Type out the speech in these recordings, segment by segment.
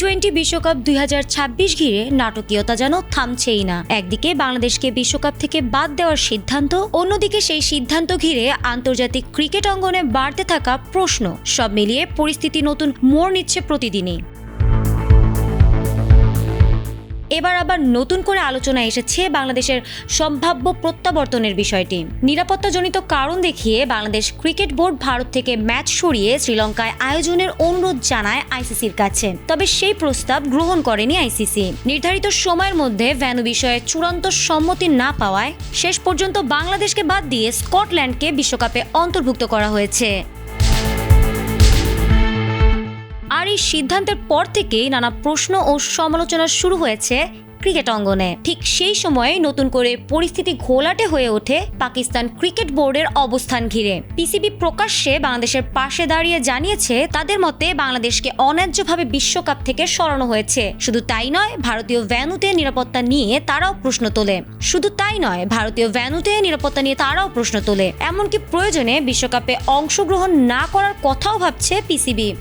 টি-20 বিশ্বকাপ 2026 ঘিরে নাটকীয়তা যেন থামছেই না। একদিকে বাংলাদেশকে বিশ্বকাপ থেকে বাদ দেওয়ার সিদ্ধান্ত, অন্যদিকে সেই সিদ্ধান্ত ঘিরে আন্তর্জাতিক ক্রিকেট অঙ্গনে বাড়তে থাকা প্রশ্ন, সব মিলিয়ে পরিস্থিতি নতুন মোড় নিচ্ছে প্রতিদিনই। এবার আবার নতুন করে আলোচনায় এসেছে বাংলাদেশের সম্ভাব্য প্রত্যাবর্তনের বিষয়টি। নিরাপত্তাজনিত কারণ দেখিয়ে বাংলাদেশ ক্রিকেট বোর্ড ভারত থেকে ম্যাচ সরিয়ে শ্রীলঙ্কায় আয়োজনের অনুরোধ জানায় আইসিসির কাছে। তবে সেই প্রস্তাব গ্রহণ করেনি আইসিসি। নির্ধারিত সময়ের মধ্যে ভেন্যু বিষয়ে চূড়ান্ত সম্মতি না পাওয়ায় শেষ পর্যন্ত বাংলাদেশকে বাদ দিয়ে স্কটল্যান্ডকে বিশ্বকাপে অন্তর্ভুক্ত করা হয়েছে। আর এই সিদ্ধান্তের পর থেকেই নানা প্রশ্ন ও সমালোচনা শুরু হয়েছে ক্রিকেট অঙ্গনে। ঠিক সেই সময়ে নতুন করে পরিস্থিতি ঘোলাটে হয়ে ওঠে পাকিস্তান ক্রিকেট বোর্ডের অবস্থান ঘিরে। পিসিবি প্রকাশ্যে বাংলাদেশের পাশে দাঁড়িয়ে জানিয়েছে, তাদের মতে বাংলাদেশকে অন্যায্যভাবে বিশ্বকাপ থেকে সরানো হয়েছে। শুধু তাই নয়, ভারতীয় ভেন্যুতে নিরাপত্তা নিয়ে তারাও প্রশ্ন তোলে। এমনকি প্রয়োজনে বিশ্বকাপে অংশগ্রহণ না করার কথাও ভাবছে পিসিবি।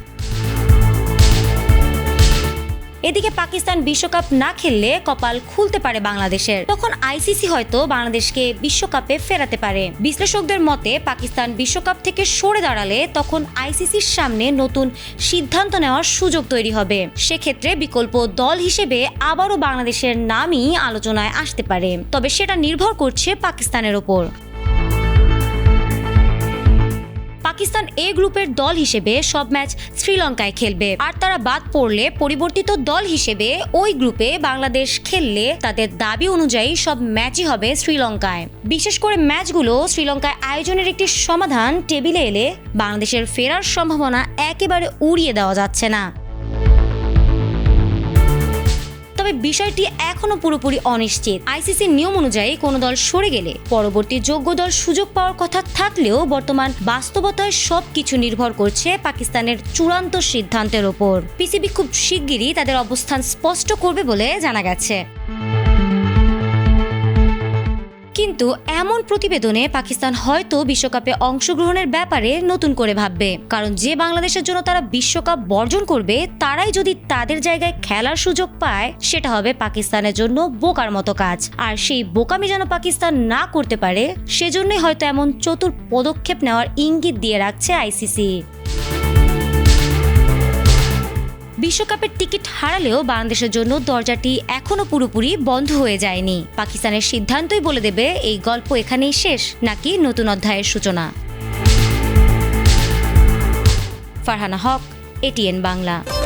এদিকে পাকিস্তান বিশ্বকাপ না খেললে কপাল খুলতে পারে বাংলাদেশের। তখন আইসিসি হয়তো বাংলাদেশকে বিশ্বকাপে ফেরাতে পারে। বিশ্লেষকদের মতে পাকিস্তান বিশ্বকাপ থেকে সরে দাঁড়ালে তখন আইসিসির সামনে নতুন সিদ্ধান্ত নেওয়ার সুযোগ তৈরি হবে। সেক্ষেত্রে বিকল্প দল হিসেবে আবারও বাংলাদেশের নামই আলোচনায় আসতে পারে। তবে সেটা নির্ভর করছে পাকিস্তানের ওপর। পাকিস্তান এ গ্রুপের দল হিসেবে সব ম্যাচ শ্রীলঙ্কায় খেলবে, আর তারা বাদ পড়লে পরিবর্তিত দল হিসেবে ওই গ্রুপে বাংলাদেশ খেললে তাদের দাবি অনুযায়ী সব ম্যাচই হবে শ্রীলঙ্কায়। বিশেষ করে ম্যাচগুলো শ্রীলঙ্কায় আয়োজনের একটি সমাধান টেবিলে এলে বাংলাদেশের ফেরার সম্ভাবনা একেবারে উড়িয়ে দেওয়া যাচ্ছে না। তবে বিষয়টি এখনো পুরোপুরি অনিশ্চিত। আইসিসির নিয়ম অনুযায়ী কোনো দল সরে গেলে পরবর্তী যোগ্য দল সুযোগ পাওয়ার কথা থাকলেও বর্তমান বাস্তবতায় সবকিছু নির্ভর করছে পাকিস্তানের চূড়ান্ত সিদ্ধান্তের ওপর। পিসিবি খুব শিগগিরই তাদের অবস্থান স্পষ্ট করবে বলে জানা গেছে। কিন্তু এমন প্রতিবেদনে পাকিস্তান হয়তো বিশ্বকাপে অংশগ্রহণের ব্যাপারে নতুন করে ভাববে। কারণ যে বাংলাদেশের জন্য তারা বিশ্বকাপ বর্জন করবে, তারাই যদি তাদের জায়গায় খেলার সুযোগ পায়, সেটা হবে পাকিস্তানের জন্য বোকার মতো কাজ। আর সেই বোকামি যেন পাকিস্তান না করতে পারে, সেজন্যই হয়তো এমন চতুর পদক্ষেপ নেওয়ার ইঙ্গিত দিয়ে রাখছে আইসিসি। বিশ্বকাপের টিকিট হারালেও বাংলাদেশের জন্য দরজাটি এখনো পুরোপুরি বন্ধ হয়ে যায়নি। পাকিস্তানের সিদ্ধান্তই বলে দেবে এই গল্প এখানেই শেষ নাকি নতুন অধ্যায়ের সূচনা। ফারহানা হক, এটিএন বাংলা।